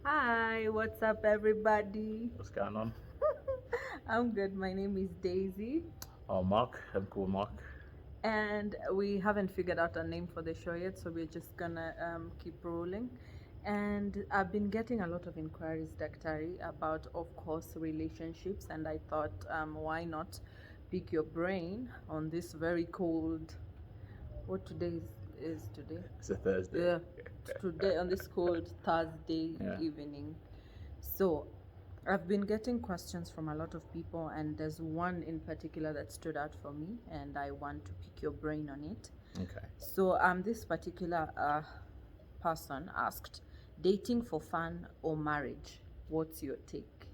Hi, what's up, everybody? What's going on? I'm good. My name is Daisy, Oh, Mark. I'm cool, Mark. and we haven't figured out a name for the show yet, so we're just gonna keep rolling. And I've been getting a lot of inquiries, Daktari, about, of course, relationships, and I thought, why not pick your brain on this very cold. What today is today? It's a Thursday. Yeah, today on this cold Thursday Yeah. evening. So, I've been getting questions from a lot of people, and there's one in particular that stood out for me, and I want to pick your brain on it. Okay. So, this particular person asked, dating for fun or marriage? What's your take?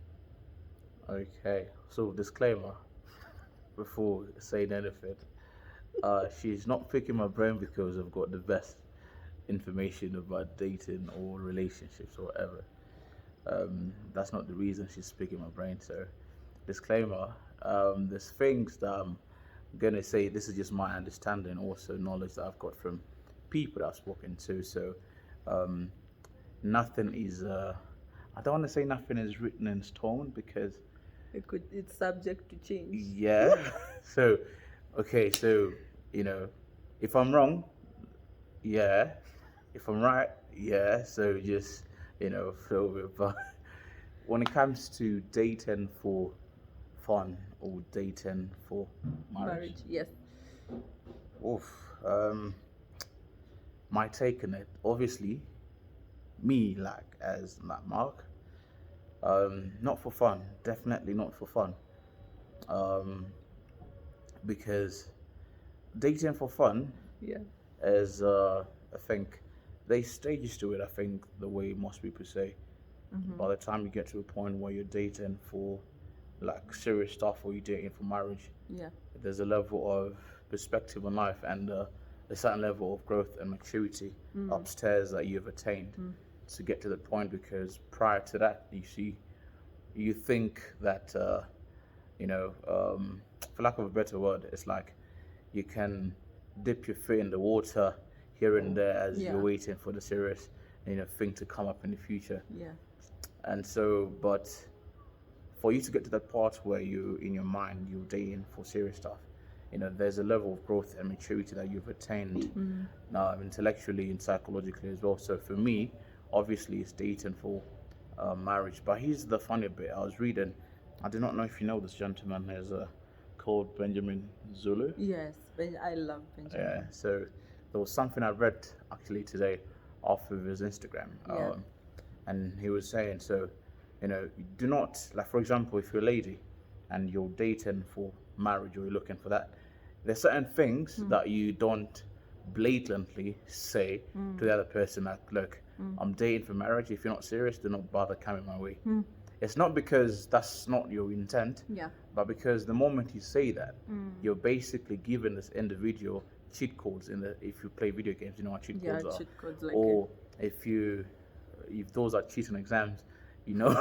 Okay. So, disclaimer before saying anything. She's not picking my brain because I've got the best information about dating or relationships or whatever. That's not the reason she's picking my brain. So, disclaimer. There's things that I'm gonna say. This is just my understanding, also knowledge that I've got from people that I've spoken to. So, um, nothing is. I don't want to say nothing is written in stone because It's subject to change. yeah. So, okay. So if I'm wrong, yeah. If I'm right, yeah. So just throw it. But when it comes to dating for fun or dating for marriage, Yes. oof. My take on it, obviously, me like as Mark. Not for fun, definitely not for fun. Um, because dating for fun Yeah. is, I think, they stages to it. I think the way most people say. By the time you get to a point where you're dating for like serious stuff or you're dating for marriage, Yeah. there's a level of perspective on life and a certain level of growth and maturity upstairs that you've attained to get to the point. Because prior to that, you think that for lack of a better word, it's like you can dip your feet in the water here and there as Yeah. you're waiting for the serious thing to come up in the future. Yeah. And so, but for you to get to that part where you in your mind you're dating for serious stuff, there's a level of growth and maturity that you've attained intellectually and psychologically as well. So for me, obviously it's dating for marriage. But here's the funny bit. I was reading, I do not know if you know this gentleman. There's a called Benjamin Zulu. Yes. I love Benjamin. Yeah. So there was something I read actually today off of his Instagram. Yeah. And he was saying, so do not, like, for example, if you're a lady and you're dating for marriage or you're looking for that, there's certain things that you don't blatantly say to the other person, like, look, I'm dating for marriage. If you're not serious, do not bother coming my way. It's not because that's not your intent, Yeah. but because the moment you say that, you're basically giving this individual cheat codes if you play video games, you know what cheat Yeah, codes are. cheat codes like Or if those are cheating exams, they know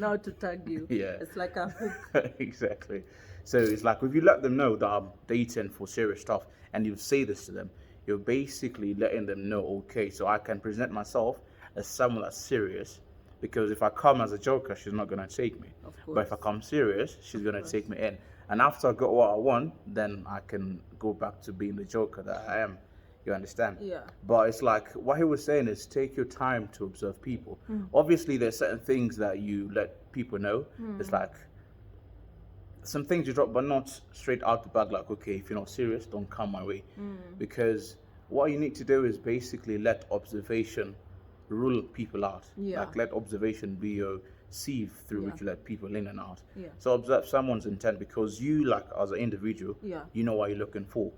how to tag you. Yeah. It's like a hook. Exactly. So it's like if you let them know that I'm dating for serious stuff and you say this to them, you're basically letting them know, okay, so I can present myself as someone that's serious, because if I come as a joker, she's not gonna take me. Of But if I course. come serious, she's gonna course. take me in. And after I got what I want, then I can go back to being the joker that I am. You understand? Yeah. But it's like what he was saying is take your time to observe people. Obviously, there's certain things that you let people know. It's like some things you drop, but not straight out the bag. Like, okay, if you're not serious, don't come my way. Because what you need to do is basically let observation rule people out. Yeah. Like, let observation be your sieve through Yeah. which you let people in and out. Yeah. So observe someone's intent, because you, like, as an individual, Yeah. you know what you're looking for.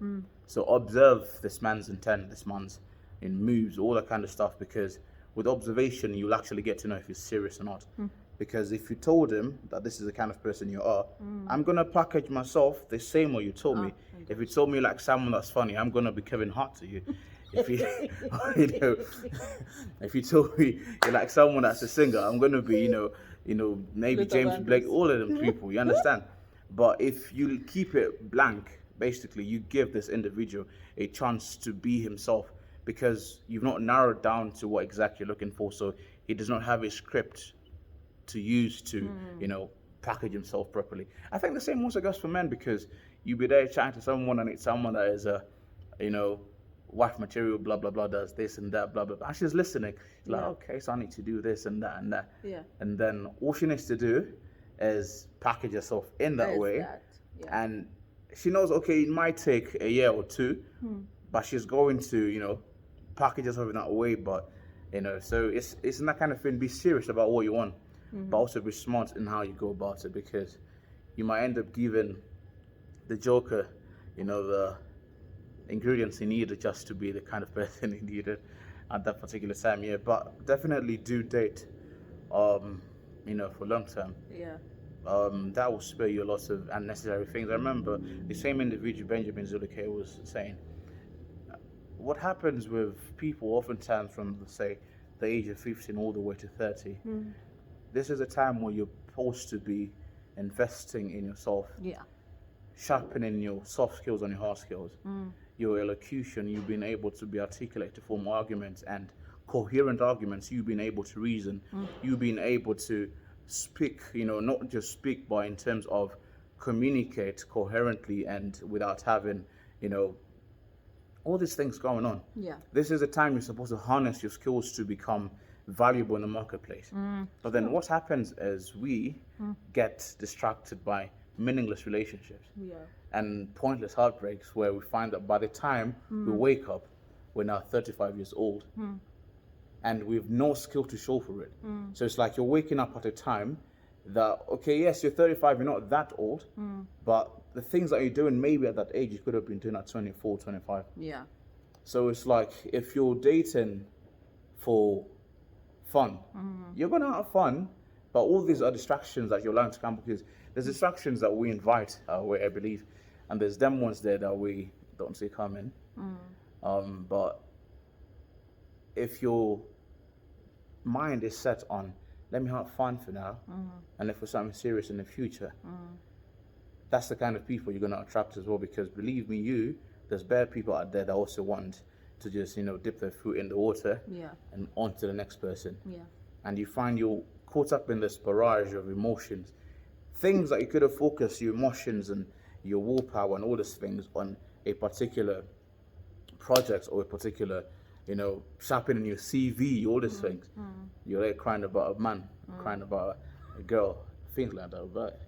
So observe this man's intent, this man's moves, all that kind of stuff, because with observation you'll actually get to know if he's serious or not. Because if you told him that this is the kind of person you are, I'm gonna package myself the same way you told me. If you told me like someone that's funny, I'm gonna be Kevin Hart to you. If you, if you told me you're like someone that's a singer, I'm gonna be, maybe Luther James Blake, Vandross. all of them people. You understand? But if you keep it blank, basically, you give this individual a chance to be himself, because you've not narrowed down to what exactly you're looking for. So he does not have a script to use to, package himself properly. I think the same also goes for men because you be there chatting to someone and it's someone that is a, you know, wife material, blah blah blah, does this and that, blah blah blah. And she's listening. It's like, Yeah. okay, so I need to do this and that and that. Yeah. And then all she needs to do is package herself in that There's way. that. Yeah. And she knows, okay, it might take a year or two, but she's going to, package herself in that way. But, so it's in that kind of thing. Be serious about what you want, but also be smart in how you go about it, because you might end up giving the joker, the ingredients he needed just to be the kind of person he needed at that particular time. Yeah, but definitely do date, for long term. Yeah. That will spare you a lot of unnecessary things. I remember the same individual, Benjamin Zulike, was saying, what happens with people oftentimes from, say, the age of 15 all the way to 30, this is a time where you're supposed to be investing in yourself, Yeah. sharpening your soft skills and your hard skills, your elocution, you being able to be articulate, to form arguments and coherent arguments, you being able to reason, you being able to speak, not just speak, but in terms of communicate coherently and without having, all these things going on. Yeah. This is the time you're supposed to harness your skills to become valuable in the marketplace. But then what happens is we get distracted by meaningless relationships Yeah. and pointless heartbreaks, where we find that by the time we wake up, we're now 35 years old and we've no skill to show for it. So it's like you're waking up at a time that, okay, yes, you're 35, you're not that old, but the things that you're doing maybe at that age you could have been doing at 24, 25. Yeah. So it's like if you're dating for fun, you're going to have fun, but all these are distractions that you're allowing to come, because there's distractions that we invite our way, I believe, and there's them ones there that we don't see coming. But if your mind is set on, let me have fun for now, and if for something serious in the future, that's the kind of people you're going to attract as well, because believe me, there's bad people out there that also want to just, dip their foot in the water Yeah. and on to the next person. Yeah. And you find you're caught up in this barrage of emotions, things that you could have focused your emotions and your willpower and all these things on a particular project or a particular, sharpening your CV, all these things. You're there crying about a man, crying about a girl, things like that. But,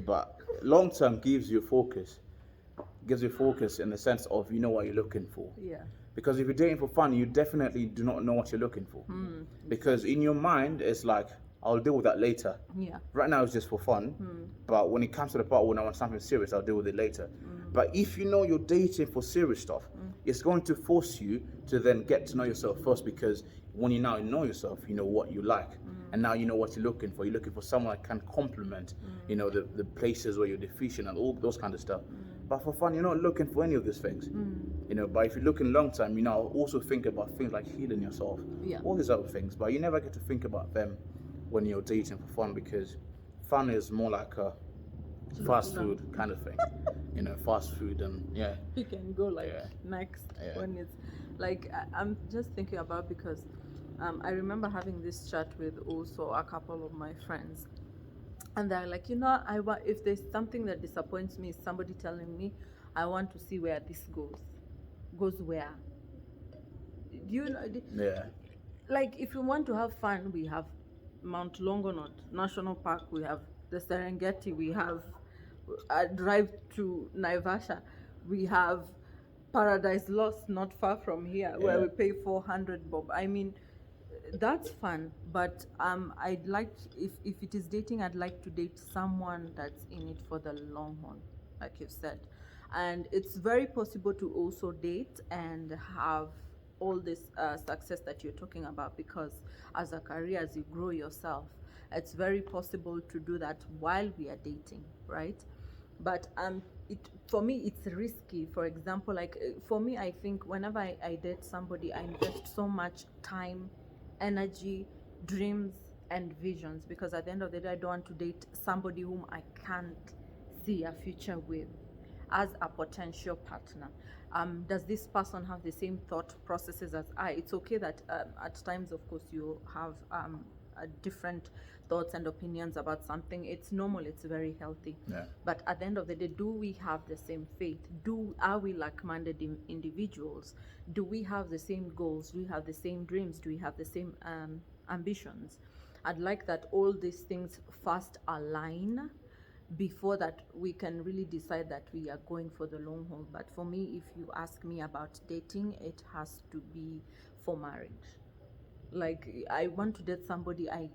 but long term gives you focus in the sense of what you're looking for. Yeah. Because if you're dating for fun, you definitely do not know what you're looking for. Because in your mind, it's like, I'll deal with that later. Yeah. Right now, it's just for fun. But when it comes to the part when I want something serious, I'll deal with it later. But if you're dating for serious stuff, it's going to force you to then get to know yourself first, because when you now know yourself, you know what you like. And now you know what you're looking for. You're looking for someone that can complement, the places where you're deficient and all those kind of stuff. But for fun, you're not looking for any of these things. But if you're looking long term, also think about things like healing yourself, all these other things. But you never get to think about them when you're dating for fun, because fun is more like a fast food kind of thing. Fast food, and yeah. You can go like Yeah. next Yeah. when it's like I'm just thinking about, because I remember having this chat with also a couple of my friends, and they're like, if there's something that disappoints me, is somebody telling me, I want to see where this goes where. Do you know? Yeah. Like, if you want to have fun, we have Mount Longonot National Park, we have the Serengeti, we have a drive to Naivasha, we have Paradise Lost not far from here, where we pay 400 bob. I mean, that's fun, but I'd like, if it is dating, I'd like to date someone that's in it for the long haul, like you've said. And it's very possible to also date and have all this success that you're talking about, because as a career, as you grow yourself, it's very possible to do that while we are dating, right? But for me, it's risky. For example, like for me, I think whenever I date somebody, I invest so much time, energy, dreams, and visions, because at the end of the day, I don't want to date somebody whom I can't see a future with. as a potential partner. Does this person have the same thought processes as I? It's okay that at times, of course, you have different thoughts and opinions about something. It's normal, it's very healthy. Yeah. But at the end of the day, do we have the same faith? Are we like-minded individuals? Do we have the same goals? Do we have the same dreams? Do we have the same ambitions? I'd like that all these things first align before that we can really decide that we are going for the long haul. But for me, if you ask me about dating, it has to be for marriage. Like, I want to date somebody I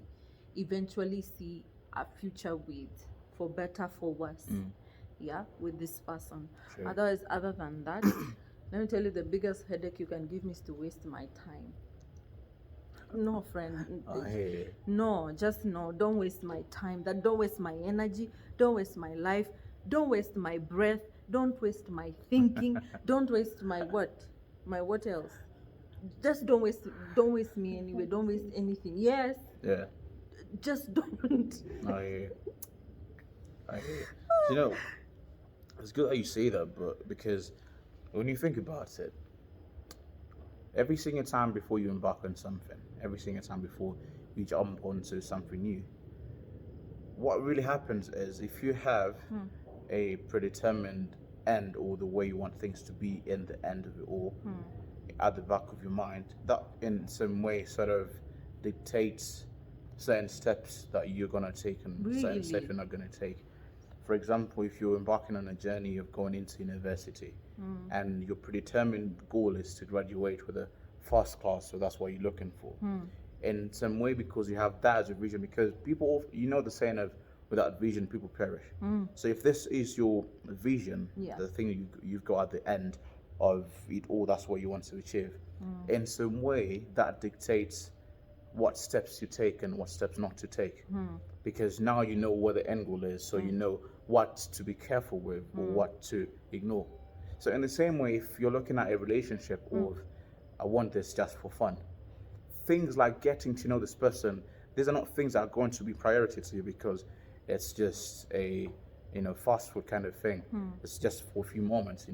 eventually see a future with, for better, for worse. Yeah, with this person. Sure. Otherwise, other than that, let me tell you, the biggest headache you can give me is to waste my time. No, friend. I hear you. No, just no. Don't waste my time. Don't waste my energy. Don't waste my life. Don't waste my breath. Don't waste my thinking. Don't waste my what? My what else? Just don't waste me anyway. Don't waste anything. Yes. Yeah. Just don't. I hear you. I hear you. You know, it's good that you say that, but because when you think about it, every single time before you embark on something, every single time before you jump onto something new, what really happens is if you have a predetermined end or the way you want things to be in the end of it all at the back of your mind, that in some way sort of dictates certain steps that you're going to take and certain steps Really? you're not going to take. For example, if you're embarking on a journey of going into university and your predetermined goal is to graduate with a first class, so that's what you're looking for. In some way, because you have that as a vision, because people, you know the saying of without vision, people perish. So if this is your vision, Yeah. the thing you've got at the end of it all, that's what you want to achieve. In some way, that dictates what steps you take and what steps not to take. Because now you know what the end goal is, so you know what to be careful with or what to ignore. So in the same way, if you're looking at a relationship of, I want this just for fun, things like getting to know this person, these are not things that are going to be priority to you because it's just a, fast food kind of thing. It's just for a few moments,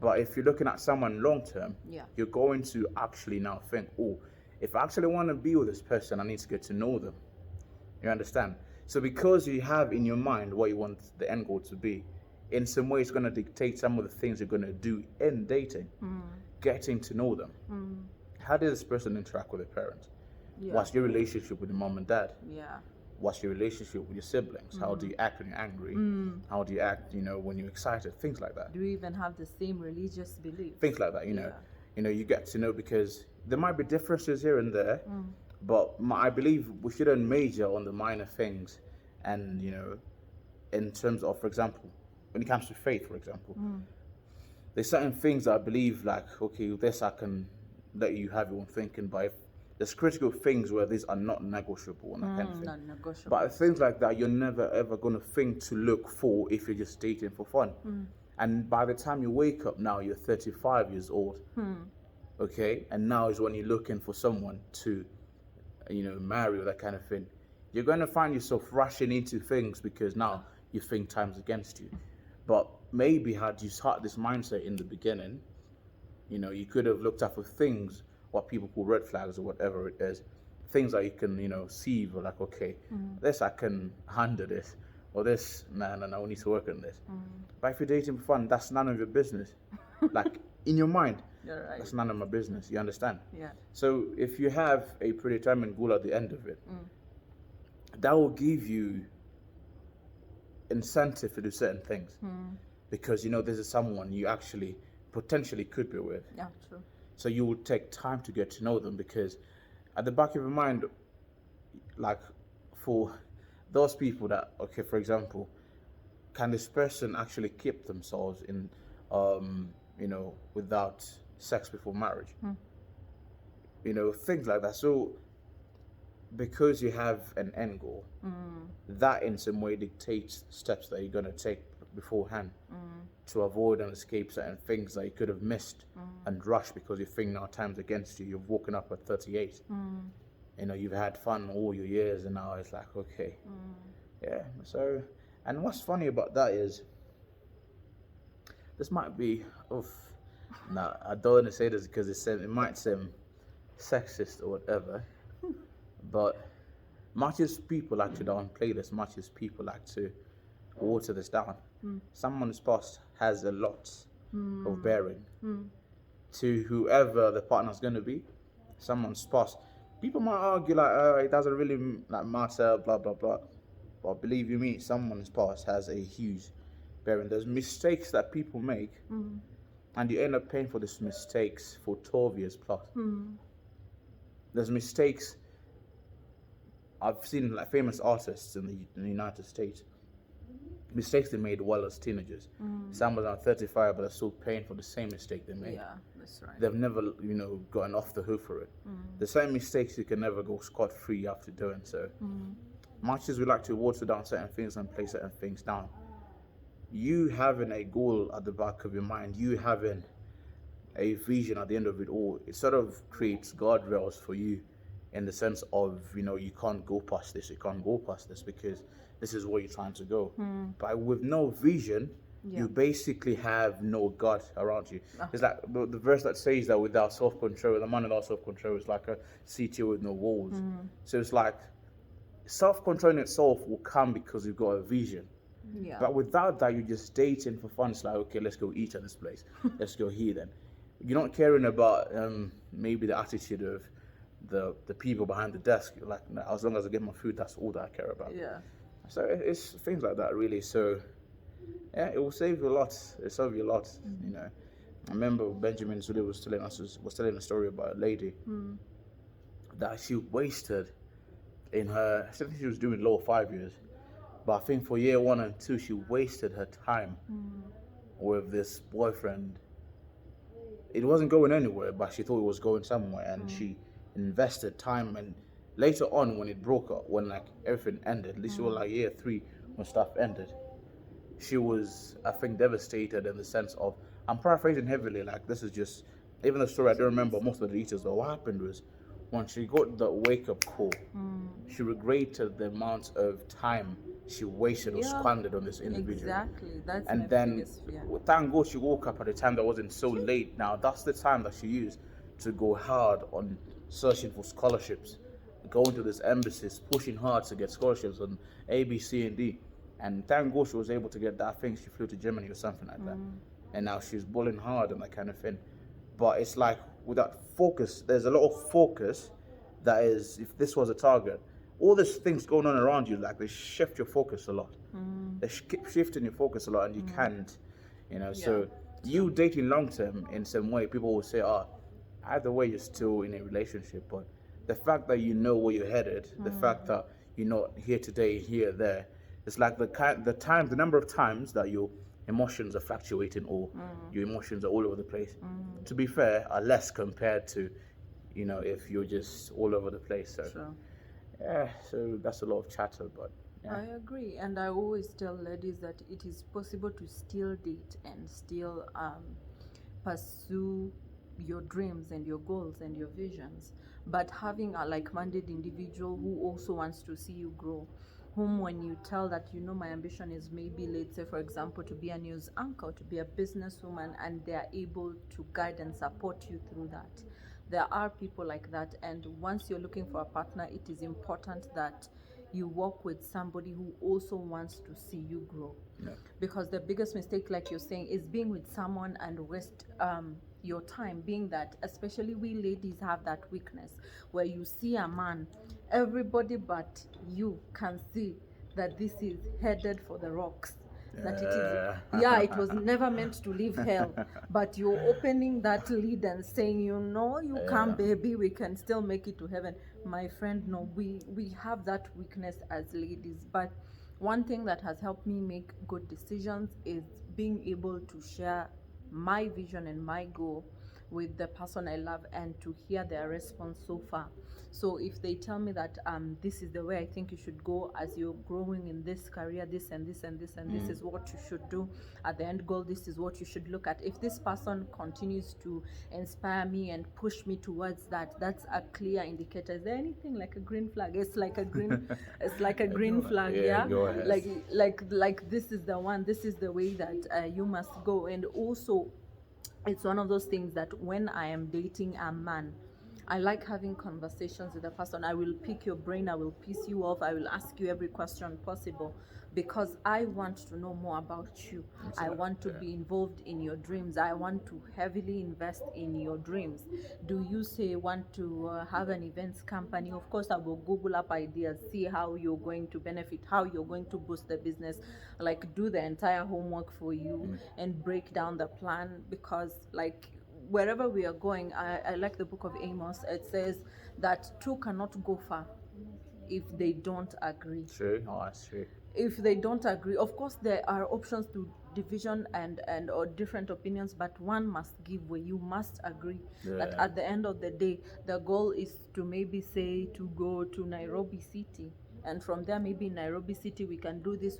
But if you're looking at someone long term, Yeah. you're going to actually now think, oh, if I actually want to be with this person, I need to get to know them. You understand? So because you have in your mind what you want the end goal to be, in some way it's going to dictate some of the things you're going to do in dating, getting to know them. How does this person interact with their parents? Yeah. What's your relationship with your mom and dad? Yeah. What's your relationship with your siblings? How do you act when you're angry? How do you act, when you're excited? Things like that. Do we even have the same religious beliefs? Things like that, you get to know, because there might be differences here and there, but I believe we shouldn't major on the minor things. And in terms of, for example, when it comes to faith, for example, there's certain things that I believe, like, okay, this I can let you have your own thinking, but if there's critical things where these are not negotiable and that kind of thing. Non-negotiable. But things like that, you're never ever going to think to look for if you're just dating for fun. And by the time you wake up now, you're 35 years old. Okay? And now is when you're looking for someone to, marry or that kind of thing. You're going to find yourself rushing into things because now you think time's against you. But maybe had you had this mindset in the beginning, you could have looked out for things, what people call red flags or whatever it is, things that you can, see, or like, okay, this I can handle this, or this, no, we need to work on this. But if you're dating for fun, that's none of your business. Like, in your mind, You're right. that's none of my business. You understand? Yeah. So if you have a predetermined goal at the end of it, that will give you incentive to do certain things. Because this is someone you actually potentially could be with. Yeah, true. So you will take time to get to know them, because at the back of your mind, like, for those people that, okay, for example, can this person actually keep themselves in, without sex before marriage? Things like that. So because you have an end goal, that in some way dictates steps that you're going to take beforehand to avoid and escape certain things that you could have missed and rushed because you think now time's against you. You've woken up at 38. You've had fun all your years, and now it's like, okay. Yeah. So, and what's funny about that is this might be, oof, nah, I don't want to say this because it might seem sexist or whatever, but much as people like to downplay this, much as people like to water this down, someone's past has a lot of bearing to whoever the partner's going to be. Someone's past. People might argue like, it doesn't really like matter, blah blah blah. But believe you me, someone's past has a huge bearing. There's mistakes that people make, and you end up paying for these mistakes for 12 years plus. There's mistakes I've seen like famous artists in the United States. Mistakes they made while as teenagers. Some was around 35, but they're still paying for the same mistake they made. Yeah, that's right. They've never, gotten off the hook for it. The same mistakes you can never go scot free after doing so. Much as we like to water down certain things and play certain things down, you having a goal at the back of your mind, you having a vision at the end of it all, it sort of creates guardrails for you in the sense of, you can't go past this, you can't go past this because this is where you're trying to go. But with no vision, you basically have no God around you. It's like the verse that says that without self-control, the man without self-control is like a city with no walls. So it's like self-control in itself will come because you've got a vision. Yeah. But without that, you're just dating for fun. It's like, okay, let's go eat at this place. Let's go here then. You're not caring about maybe the attitude of the people behind the desk. You're like, no, as long as I get my food, that's all that I care about. Yeah. So it's things like that, really. So yeah, it will save you a lot. It'll save you a lot. I remember Benjamin Zule was telling a story about a lady that she wasted in her. I think she was doing law 5 years, but I think for year 1 and 2 she wasted her time with this boyfriend. It wasn't going anywhere, but she thought it was going somewhere, and she invested time. And later on, when it broke up, when like everything ended, at least it was like year 3 when stuff ended, she was, I think, devastated in the sense of, I'm paraphrasing heavily, like this is just, even the story I don't remember most of the details, but what happened was when she got the wake up call, she regretted the amount of time she wasted or squandered on this individual. Exactly. That's my And then, biggest fear. thank God she woke up at a time that wasn't so late. Now, that's the time that she used to go hard on searching for scholarships, going to these embassies, pushing hard to get scholarships on A, B, C, and D. And thank God she was able to get that. I think she flew to Germany or something like that. And now she's bowling hard and that kind of thing. But it's like, without focus, there's a lot of focus that is, if this was a target, all these things going on around you, like they shift your focus a lot. They keep shifting your focus a lot, and you can't, So you dating long term in some way, people will say, either way you're still in a relationship. But the fact that you know where you're headed, the fact that you're not here today, here, there, it's like the number of times that your emotions are fluctuating or your emotions are all over the place. To be fair, are less compared to, if you're just all over the place. So. Sure. Yeah, so that's a lot of chatter, but yeah. I agree, and I always tell ladies that it is possible to still date and still pursue your dreams and your goals and your visions, but having a like-minded individual who also wants to see you grow, whom when you tell that, my ambition is maybe, let's say, for example, to be a news anchor, to be a businesswoman, and they are able to guide and support you through that. There are people like that, and once you're looking for a partner, it is important that you work with somebody who also wants to see you grow. Yeah. Because the biggest mistake, like you're saying, is being with someone and waste your time. Being that, especially we ladies have that weakness where you see a man, everybody but you can see that this is headed for the rocks. That it is, it was never meant to leave hell, but you're opening that lid and saying, you can, baby, we can still make it to heaven. My friend, no, we have that weakness as ladies. But one thing that has helped me make good decisions is being able to share my vision and my goal with the person I love and to hear their response so far. So if they tell me that this is the way I think you should go as you're growing in this career, this and this and this and this is what you should do at the end goal, this is what you should look at. If this person continues to inspire me and push me towards that, that's a clear indicator. Is there anything like a green flag? It's like a green it's like a green flag. Yeah, go ahead. Like this is the one, this is the way that you must go. And also it's one of those things that when I am dating a man, I like having conversations with the person. I will pick your brain, I will piss you off, I will ask you every question possible because I want to know more about you. I want to be involved in your dreams. I want to heavily invest in your dreams. Do you say want to have an events company? Of course, I will Google up ideas, see how you're going to benefit, how you're going to boost the business, like do the entire homework for you and break down the plan because like wherever we are going, I like the book of Amos. It says that two cannot go far if they don't agree. True. Oh, that's true. If they don't agree, of course there are options to division and or different opinions, but one must give way. You must agree that at the end of the day, the goal is to maybe say to go to Nairobi City, and from there maybe in Nairobi City we can do this,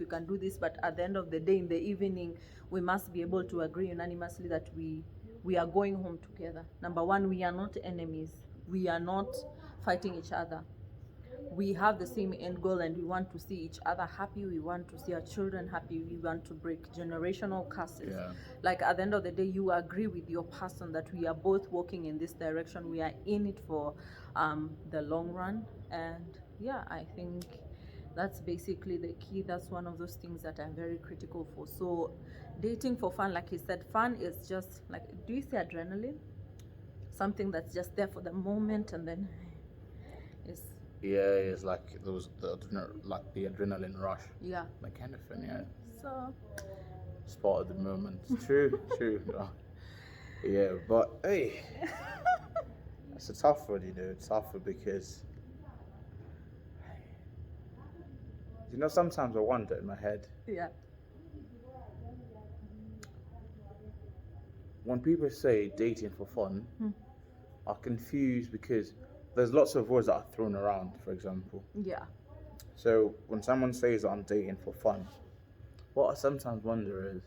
but at the end of the day, in the evening, we must be able to agree unanimously that we are going home together. Number one, we are not enemies, we are not fighting each other. We have the same end goal and we want to see each other happy. We want to see our children happy. We want to break generational curses. Like at the end of the day, you agree with your person that we are both walking in this direction. We are in it for the long run. And yeah, I think that's basically the key. That's one of those things that I'm very critical for. So dating for fun, like you said, fun is just like, do you say adrenaline? Something that's just there for the moment and then it's it's like like the adrenaline rush. yeah. Like anything, yeah. So It's part of the moment. True, true. No. Yeah, but hey, it's a tough one, It's tougher because sometimes I wonder in my head yeah. when people say dating for fun, are confused because there's lots of words that are thrown around, for example. Yeah. So when someone says I'm dating for fun, what I sometimes wonder is,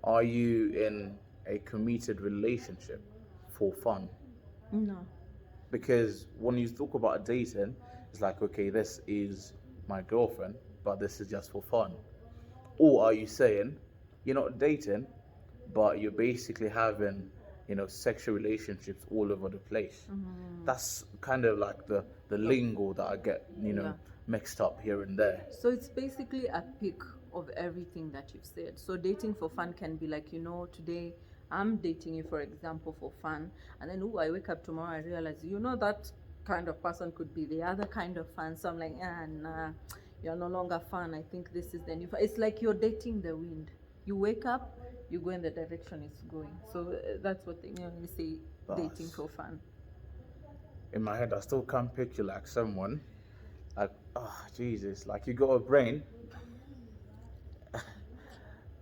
are you in a committed relationship for fun? No. Because when you talk about dating, it's like, okay, this is my girlfriend, but this is just for fun. Or are you saying you're not dating, but you're basically having sexual relationships all over the place? That's kind of like the lingo that I get mixed up here and there. So it's basically a pick of everything that you've said. So dating for fun can be like, today I'm dating you, for example, for fun, and then I wake up tomorrow, I realize, that kind of person could be the other kind of fun. So I'm like, nah, you're no longer fun. I think this is the new fun. It's like you're dating the wind. You wake up, you go in the direction it's going. So that's what they when they say dating for fun. In my head, I still can't picture like someone like, Jesus, like you got a brain.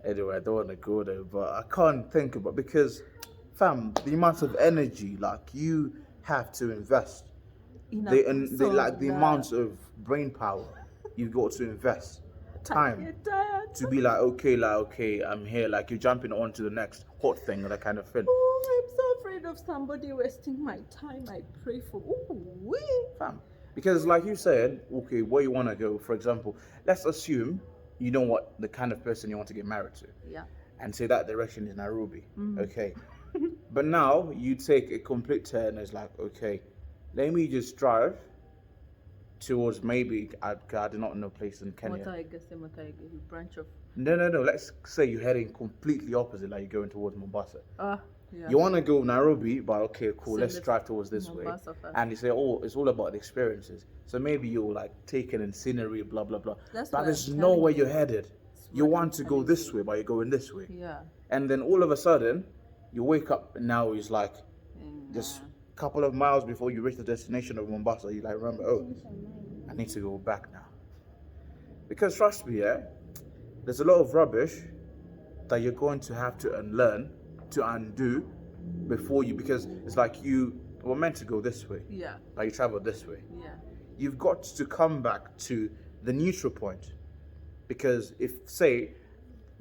Anyway, I don't want to go there, but I can't think about, because fam, the amount of energy like you have to invest, the amount of brain power you've got to invest, time to be like, okay, I'm here, like you're jumping on to the next hot thing, that kind of thing. Oh, I'm so afraid of somebody wasting my time. I pray for fam. Because like you said, okay, where you want to go, for example, let's assume you know what the kind of person you want to get married to. Yeah. And say that direction is Nairobi. Okay. But now you take a complete turn. It's like, okay, let me just drive towards maybe, I do not know place in Kenya. Branch of... No. Let's say you're heading completely opposite, like you're going towards Mombasa. Yeah. You want to go Nairobi, but okay, cool, So let's drive towards this Mombasa way. first. And you say, oh, it's all about the experiences. So maybe you're like taking in scenery, blah, blah, blah. But there's nowhere you're headed. You want to go this way, but you're going this way. Yeah. And then all of a sudden, you wake up and now it's like just a couple of miles before you reach the destination of Mombasa, you like remember, oh, I need to go back now. Because trust me, there's a lot of rubbish that you're going to have to unlearn, to undo, before you, because it's like you were meant to go this way, Yeah. but you traveled this way. Yeah. You've got to come back to the neutral point, because if, say,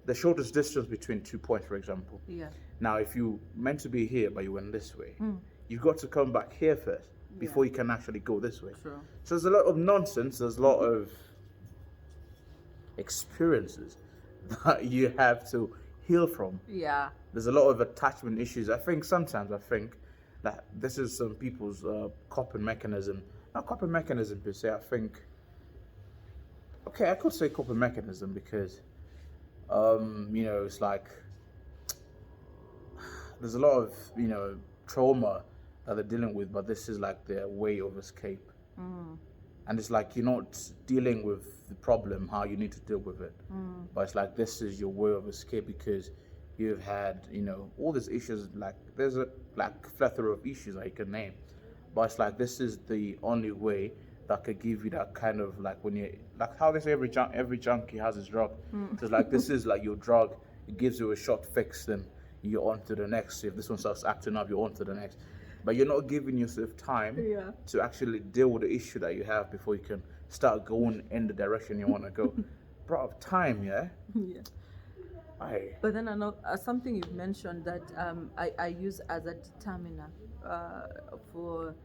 the shortest distance between 2 points, for example. Yeah. Now, if you meant to be here but you went this way, Mm. you've got to come back here first before Yeah. you can actually go this way. True. So there's a lot of nonsense. There's a lot of experiences that you have to heal from. Yeah. There's a lot of attachment issues. Sometimes I think that this is some people's coping mechanism. Not coping mechanism per se. I think, okay, I could say coping mechanism because, it's like there's a lot of, trauma that they're dealing with, but this is like their way of escape. Mm. And it's like you're not dealing with the problem how you need to deal with it, but it's like this is your way of escape because you've had all these issues. Like there's a plethora of issues that you can name, but it's like this is the only way that could give you that kind of like when you like how they say every junkie has his drug. So it's like this is like your drug. It gives you a short fix, then you're on to the next. If this one starts acting up, you're on to the next. But you're not giving yourself time Yeah. to actually deal with the issue that you have before you can start going in the direction you want to go. Bro, time, yeah? Yeah. Aye. But then something you've mentioned that I use as a determiner for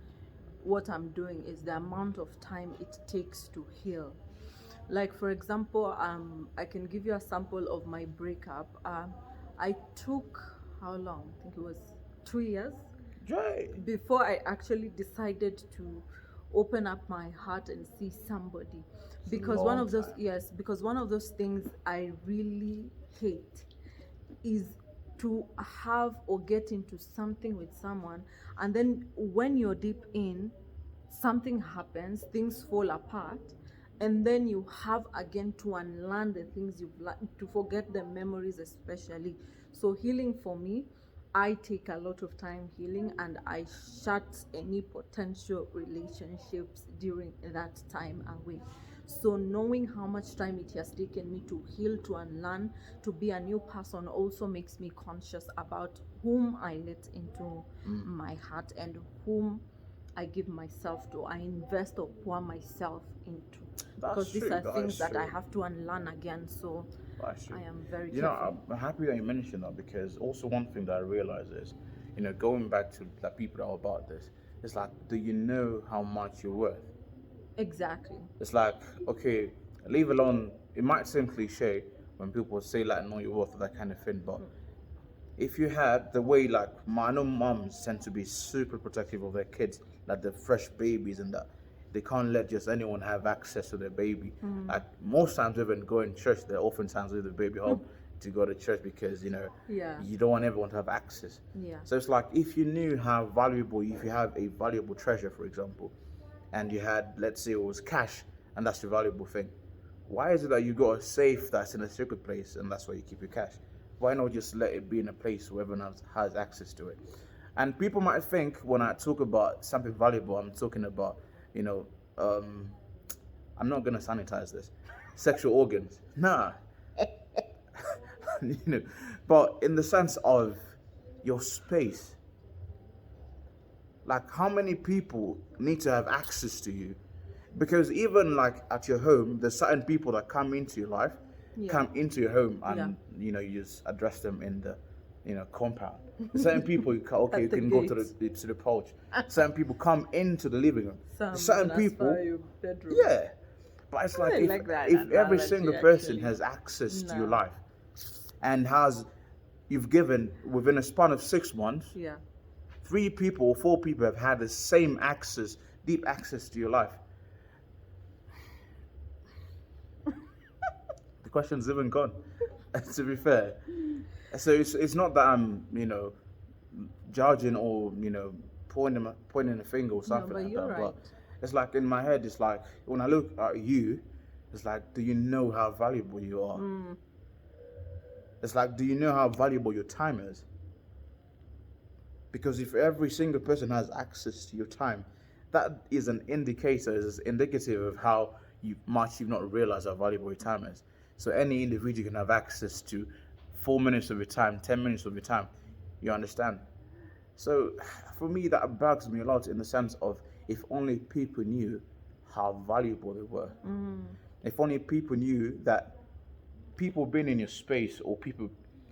what I'm doing is the amount of time it takes to heal. Like for example, I can give you a sample of my breakup. I took how long? I think it was 2 years Right. before I actually decided to open up my heart and see somebody. Because one long of those time. yes, because one of those things I really hate is to have or get into something with someone, and then when you're deep in, something happens, things fall apart, and then you have again to unlearn the things you've learned, to forget the memories especially. So healing for me, I take a lot of time healing, and I shut any potential relationships during that time away. So knowing how much time it has taken me to heal, to unlearn, to be a new person also makes me conscious about whom I let into my heart and whom I give myself to, I invest or pour myself into. That's Because these true, are that things is that I true. have to unlearn again. So That's true. I am very You know, careful. I'm happy that you mentioned that because also one thing that I realize is, going back to the people that are about this, it's like, do you know how much you're worth? Exactly. It's like, okay, leave alone. It might seem cliche when people say like, know your worth, that kind of thing, but if you had the way like I know moms tend to be super protective of their kids, like the fresh babies and that they can't let just anyone have access to their baby. Like most times even going to church, they oftentimes leave the baby home to go to church because Yeah. you don't want everyone to have access. Yeah. So it's like if you knew how valuable, if you have a valuable treasure, for example, and you had, let's say it was cash, and that's your valuable thing. Why is it that you got a safe that's in a secret place and that's where you keep your cash? Why not just let it be in a place where everyone else has access to it? And people might think when I talk about something valuable, I'm talking about, you know, um, I'm not gonna sanitize this, sexual organs. Nah, you know, but in the sense of your space, like how many people need to have access to you? Because even like at your home, there's certain people that come into your life, Yeah. come into your home, and Yeah. you just address them in the compound. Certain people okay, you At the can go to gate. the porch. Certain people come into the living room. Some Certain even as people, far your bedroom. yeah. But it's like I if like that every analogy, single person actually. has access to your No. life and you've given within a span of 6 months, Yeah. 3 people or 4 people have had the same access, deep access to your life. The question's even gone. To be fair, so it's not that I'm judging or pointing a finger or No, something but like you're that. right. But it's like in my head, it's like when I look at you, it's like, do you know how valuable you are? It's like, do you know how valuable your time is? Because if every single person has access to your time, that is an indicator, is indicative of how much you've not realized how valuable your time is. So any individual can have access to 4 minutes of your time, 10 minutes of your time. You understand? So for me, that bugs me a lot in the sense of if only people knew how valuable they were. If only people knew that people being in your space or people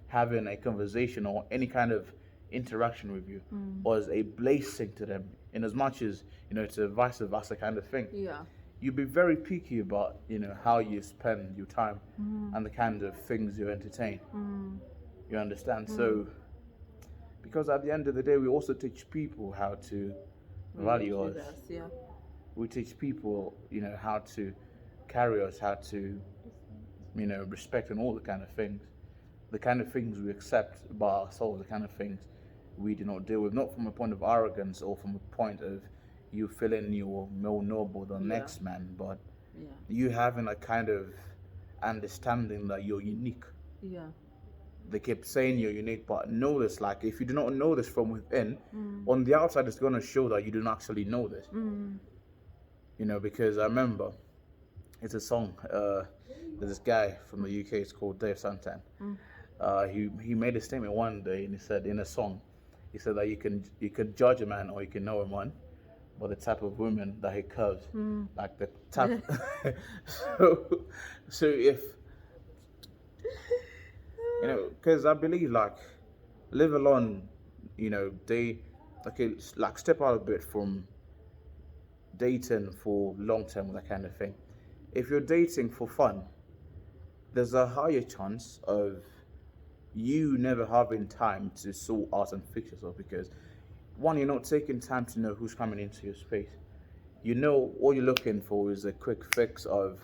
having a conversation or any kind of interaction with you was a blessing to them, in as much as it's a vice versa kind of thing. Yeah. You'd be very picky about how you spend your time and the kind of things you entertain. You understand? So because at the end of the day, we also teach people how to Relate value with us. us. Yeah. We teach people how to carry us, how to respect and all the kind of things. The kind of things we accept about ourselves, the kind of things we do not deal with, not from a point of arrogance or from a point of you feeling you're more noble than the Yeah. next man, but Yeah. you having a kind of understanding that you're unique. Yeah. They keep saying you're unique, but know this, like if you do not know this from within, on the outside it's going to show that you don't actually know this. Because I remember it's a song. There's this guy from the UK. It's called Dave Santan. He made a statement one day, and he said in a song, he said that you can judge a man or you can know a man by the type of woman that he curves, like the type. so, so if because I believe like live alone, they okay like step out a bit from dating for long term, that kind of thing. If you're dating for fun, there's a higher chance of you never having time to sort out and fix yourself because one, you're not taking time to know who's coming into your space. All you're looking for is a quick fix of,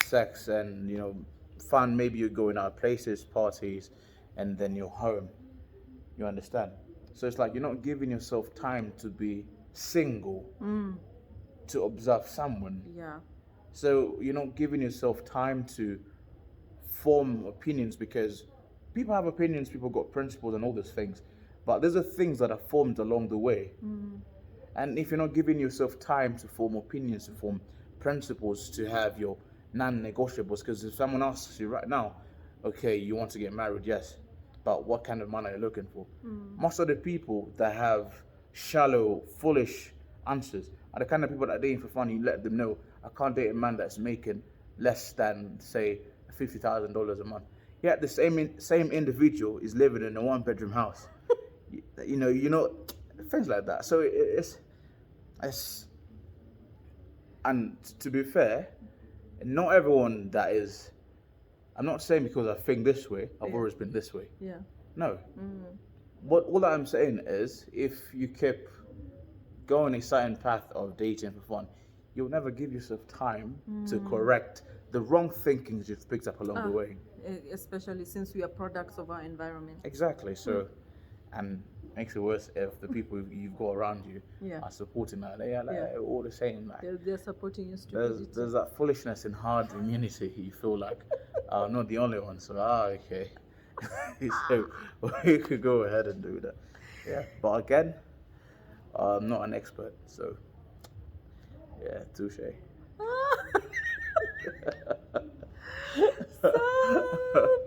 sex and, fun. Maybe you're going out places, parties, and then you're home. You understand? So it's like you're not giving yourself time to be single, to observe someone. Yeah. So you're not giving yourself time to form opinions because people have opinions, people got principles and all those things. But there's are things that are formed along the way. And if you're not giving yourself time to form opinions, to form principles, to have your non-negotiables, because if someone asks you right now, okay, you want to get married, yes, but what kind of man are you looking for? Most of the people that have shallow, foolish answers are the kind of people that are dating for fun. You let them know, I can't date a man that's making less than, say, $50,000 a month. Yet the same individual is living in a one-bedroom house. Things like that. So it's and to be fair, not everyone that is. I'm not saying because I think this way, I've always been this way. Yeah. No. But all that I'm saying is, if you keep going a certain path of dating for fun, you'll never give yourself time to correct the wrong thinkings you've picked up along the way. Especially since we are products of our environment. Exactly. So, and makes it worse if the people you've got around you are supporting that. They are like all the same. Like They're supporting you there's that foolishness in hard immunity. You feel like I'm not the only one. So okay. So we could go ahead and do that. Yeah. But again, I'm not an expert. So yeah, touche.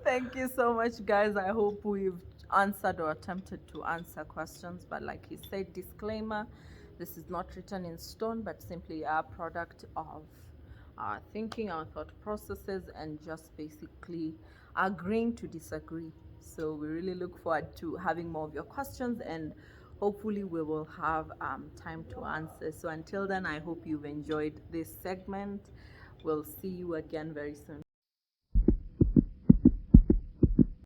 Thank you so much, guys. I hope we've answered or attempted to answer questions. But like he said, disclaimer, this is not written in stone, but simply a product of our thinking, our thought processes, and just basically agreeing to disagree. So we really look forward to having more of your questions, and hopefully we will have time to answer. So until then, I hope you've enjoyed this segment. We'll see you again very soon.